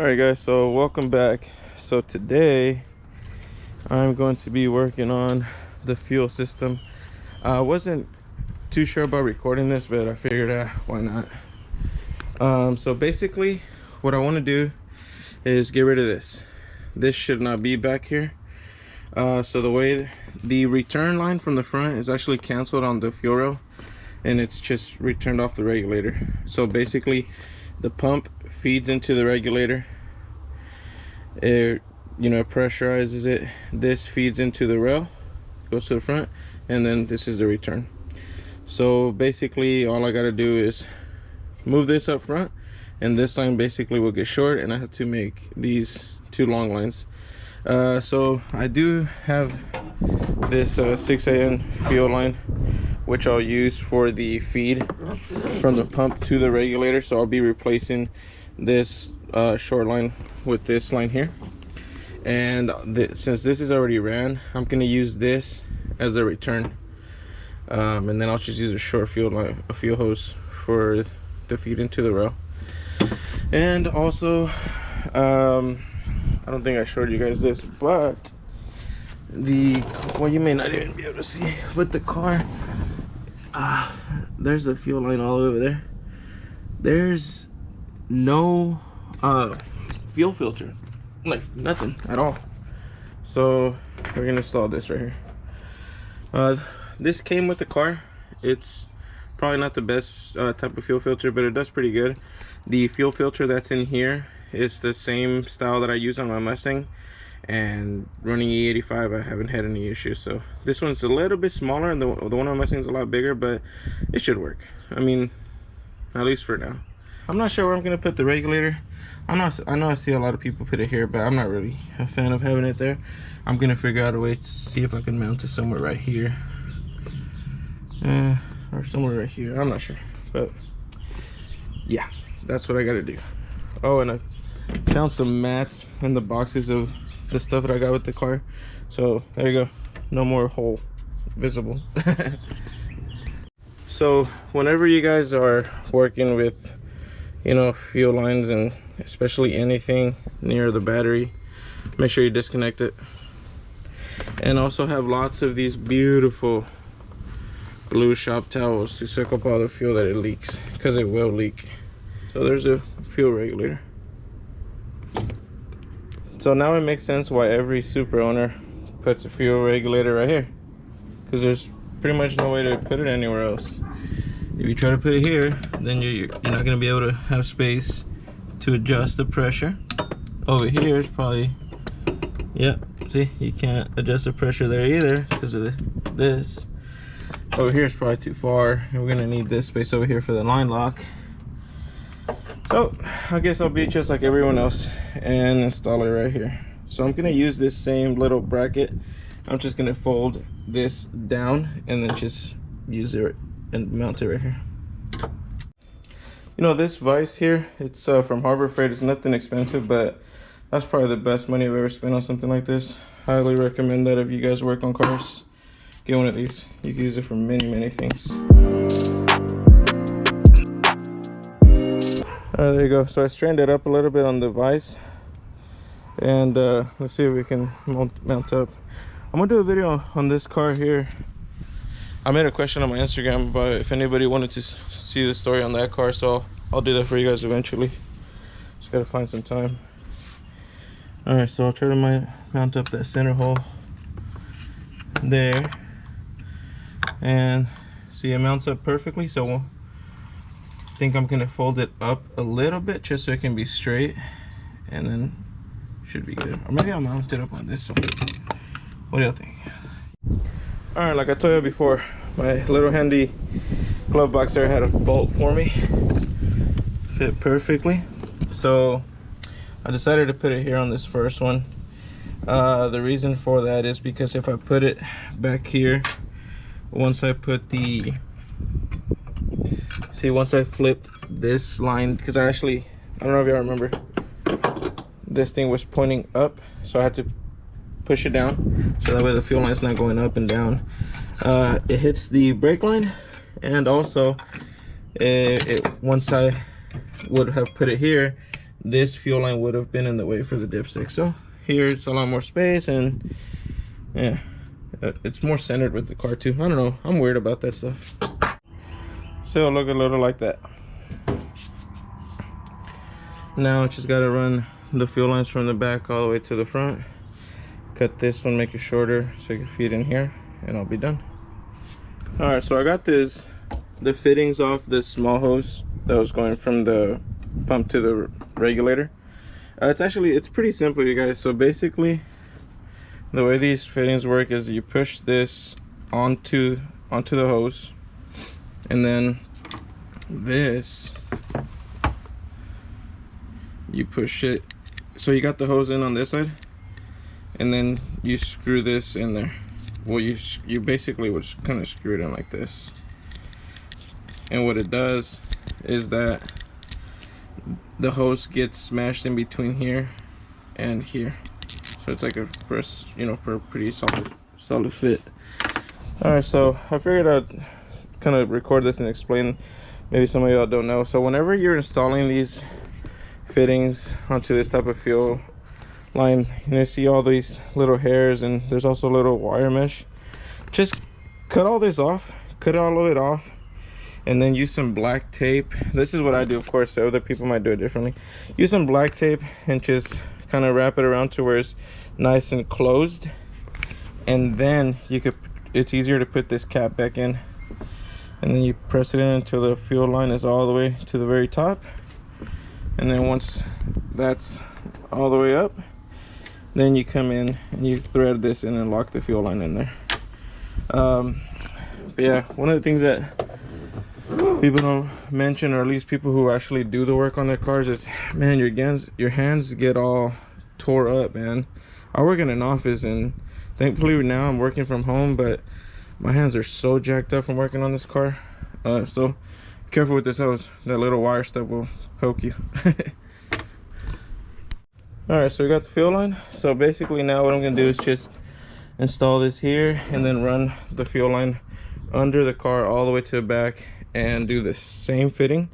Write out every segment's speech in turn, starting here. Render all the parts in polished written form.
All right guys, so welcome back. So today I'm going to be working on the fuel system. I wasn't too sure about recording this, but I figured why not. So basically what I want to do is get rid of this should not be back here. So the way the return line from the front is actually canceled on the fuel rail, and it's just returned off the regulator. So basically the pump feeds into the regulator, it pressurizes it, this feeds into the rail, goes to the front, and then this is the return. So basically all I got to do is move this up front, and this line basically will get short, and I have to make these two long lines. So I do have this 6AN fuel line, which I'll use for the feed from the pump to the regulator. So I'll be replacing this short line with this line here, and since this is already ran, I'm going to use this as a return, and then I'll just use a short fuel line, a fuel hose, for the feed into the rail. And also I don't think I showed you guys this, but you may not even be able to see with the car, there's a fuel line all over there. There's no fuel filter, like nothing at all. So we're gonna install this right here. This came with the car. It's probably not the best type of fuel filter, but it does pretty good. The fuel filter that's in here is the same style that I use on my Mustang, and running E85 I haven't had any issues. So this one's a little bit smaller, and the one on my Mustang is a lot bigger, but it should work. I mean, at least for now. I'm not sure where I'm gonna put the regulator. I know I see a lot of people put it here, but I'm not really a fan of having it there. I'm gonna figure out a way to see if I can mount it somewhere right here, or somewhere right here. I'm not sure, but yeah, that's what I gotta do. Oh, and I found some mats in the boxes of the stuff that I got with the car. So there you go, no more hole visible. So whenever you guys are working with fuel lines, and especially anything near the battery, make sure you disconnect it. And also have lots of these beautiful blue shop towels to suck up all the fuel that it leaks, because it will leak. So there's a fuel regulator. So now it makes sense why every Supra owner puts a fuel regulator right here, because there's pretty much no way to put it anywhere else. If you try to put it here, then you're not going to be able to have space to adjust the pressure. Over here is probably, yeah, see, you can't adjust the pressure there either because of this. Over here is probably too far, and we're going to need this space over here for the line lock. So I guess I'll be just like everyone else and install it right here. So I'm going to use this same little bracket. I'm just going to fold this down and then just use it and mount it right here. This vise here, it's from Harbor Freight. It's nothing expensive, but that's probably the best money I've ever spent on something like this. Highly recommend that if you guys work on cars, get one of these. You can use it for many things. There you go. So I strained it up a little bit on the vise, and let's see if we can mount up. I'm gonna do a video on this car here. I made a question on my Instagram about if anybody wanted to see the story on that car, so I'll do that for you guys eventually. Just gotta find some time. All right, so I'll try to mount up that center hole there, and see, it mounts up perfectly. So I think I'm gonna fold it up a little bit just so it can be straight, and then should be good. Or maybe I'll mount it up on this one. What do you think? All right, like I told you before, my little handy glove box there had a bolt for me, fit perfectly. So I decided to put it here on this first one. The reason for that is because if I put it back here, once I put the, once I flipped this line, because I don't know if y'all remember, this thing was pointing up, so I had to push it down so that way the fuel line's not going up and down. It hits the brake line, and also once I would have put it here, this fuel line would have been in the way for the dipstick. So here it's a lot more space, and yeah, it's more centered with the car too. I don't know, I'm weird about that stuff. So it'll look a little like that. Now just got to run the fuel lines from the back all the way to the front. Cut this one, make it shorter so you can feed in here, and I'll be done. All right, so I got the fittings off this small hose that was going from the pump to the regulator. It's pretty simple, you guys. So basically the way these fittings work is you push this onto the hose, and then this, you push it, so you got the hose in on this side, and then you screw this in there. Well, you basically would kind of screw it in like this, and what it does is that the hose gets smashed in between here and here, so it's like for a pretty solid fit. All right, so I figured I'd kind of record this and explain. Maybe some of y'all don't know. So whenever you're installing these fittings onto this type of fuel line, you see all these little hairs, and there's also a little wire mesh. Just cut all this off, cut all of it off, and then use some black tape. This is what I do, of course, so other people might do it differently. Use some black tape and just kind of wrap it around to where it's nice and closed, and then it's easier to put this cap back in, and then you press it in until the fuel line is all the way to the very top. And then once that's all the way up, then you come in and you thread this in and lock the fuel line in there. But yeah, one of the things that people don't mention, or at least people who actually do the work on their cars, is, man, your hands get all tore up, man. I work in an office, and thankfully now I'm working from home, but my hands are so jacked up from working on this car. So careful with this hose. That little wire stuff will poke you. All right, so we got the fuel line. So basically now what I'm gonna do is just install this here, and then run the fuel line under the car all the way to the back, and do the same fitting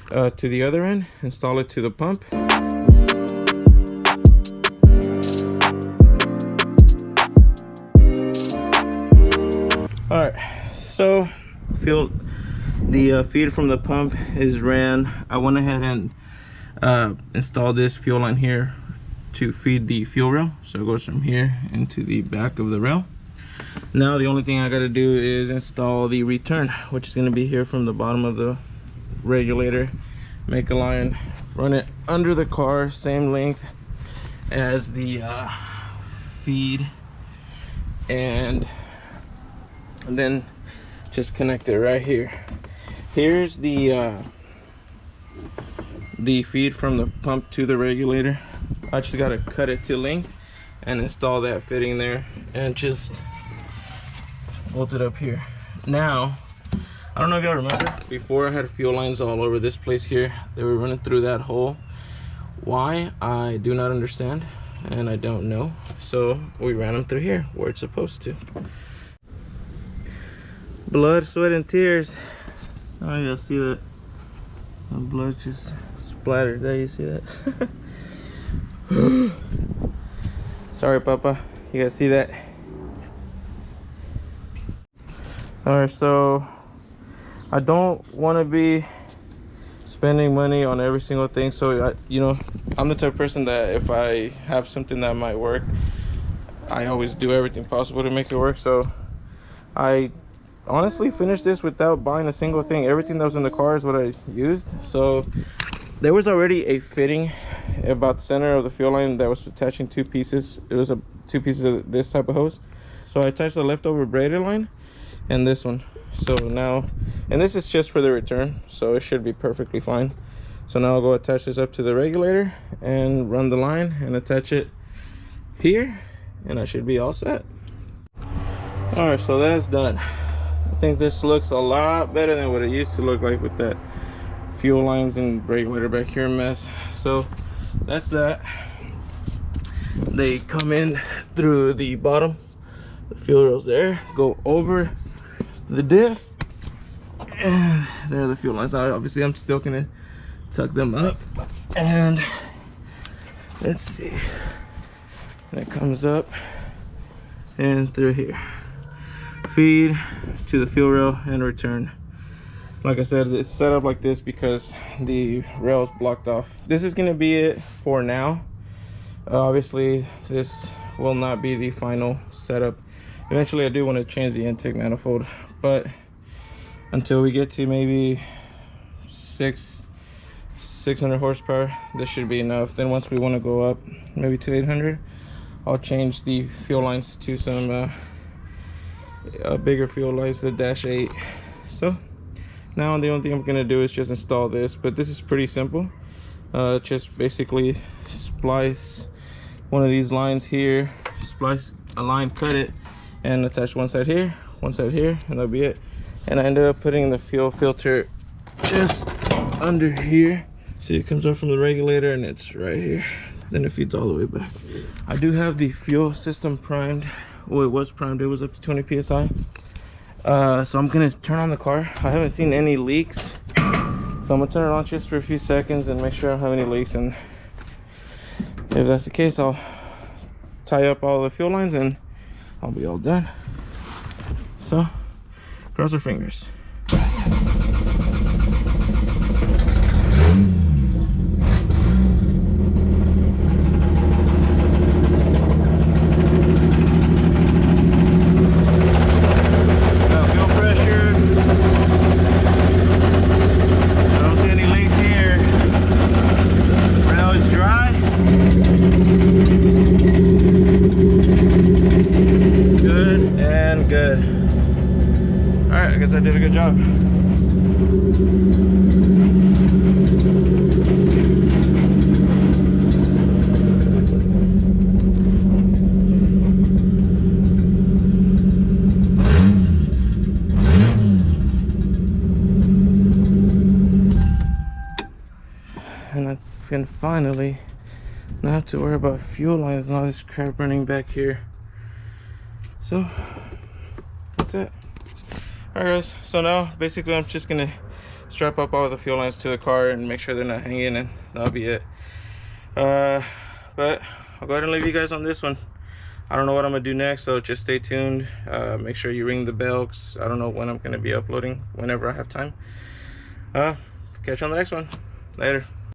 to the other end, install it to the pump. All right, so the feed from the pump is ran. I went ahead and installed this fuel line here to feed the fuel rail, so it goes from here into the back of the rail. Now the only thing I got to do is install the return, which is going to be here from the bottom of the regulator. Make a line, run it under the car, same length as the feed, and then just connect it right here. Here's the feed from the pump to the regulator. I just got to cut it to length and install that fitting there, and just bolt it up here. Now, I don't know if y'all remember, before I had fuel lines all over this place here. They were running through that hole. Why? I do not understand, and I don't know. So we ran them through here where it's supposed to. Blood, sweat, and tears. Oh, you'll see that. The blood just splattered there. You see that? Sorry, Papa. You guys see that? All right, so I don't want to be spending money on every single thing. So I'm the type of person that if I have something that might work, I always do everything possible to make it work. So I honestly finished this without buying a single thing. Everything that was in the car is what I used. So there was already a fitting about the center of the fuel line that was attaching two pieces. It was two pieces of this type of hose. So I attached the leftover braided line and this one. So now, and this is just for the return, so it should be perfectly fine. So now I'll go attach this up to the regulator and run the line and attach it here, and I should be all set. All right, so that's done. I think this looks a lot better than what it used to look like with that fuel lines and regulator back here mess. So that's that. They come in through the bottom, the fuel rails there, go over the diff, and there are the fuel lines. Obviously I'm still gonna tuck them up, and Let's see. And it comes up and through here. Feed to the fuel rail and return. Like I said, it's set up like this because the rail is blocked off. This is gonna be it for now. Obviously, this will not be the final setup. Eventually, I do want to change the intake manifold, but until we get to maybe 600 horsepower, this should be enough. Then once we want to go up maybe to 800, I'll change the fuel lines to some bigger fuel lines, the -8. So now the only thing I'm gonna do is just install this, but this is pretty simple. Just basically splice one of these lines here, splice a line, cut it, and attach one side here, and that'll be it. And I ended up putting the fuel filter just under here. See, it comes up from the regulator and it's right here. Then it feeds all the way back. I do have the fuel system primed. Well, it was primed, it was up to 20 psi. So I'm gonna turn on the car. I haven't seen any leaks, so I'm gonna turn it on just for a few seconds and make sure I don't have any leaks. And if that's the case, I'll tie up all the fuel lines and I'll be all done. So cross our fingers. I guess I did a good job. And I can finally not have to worry about fuel lines and all this crap running back here. So that's it. Alright guys, so now basically I'm just gonna strap up all the fuel lines to the car and make sure they're not hanging, and that'll be it. But I'll go ahead and leave you guys on this one. I don't know what I'm gonna do next, so just stay tuned. Make sure you ring the bell, 'cause I don't know when I'm gonna be uploading, whenever I have time. Catch you on the next one. Later.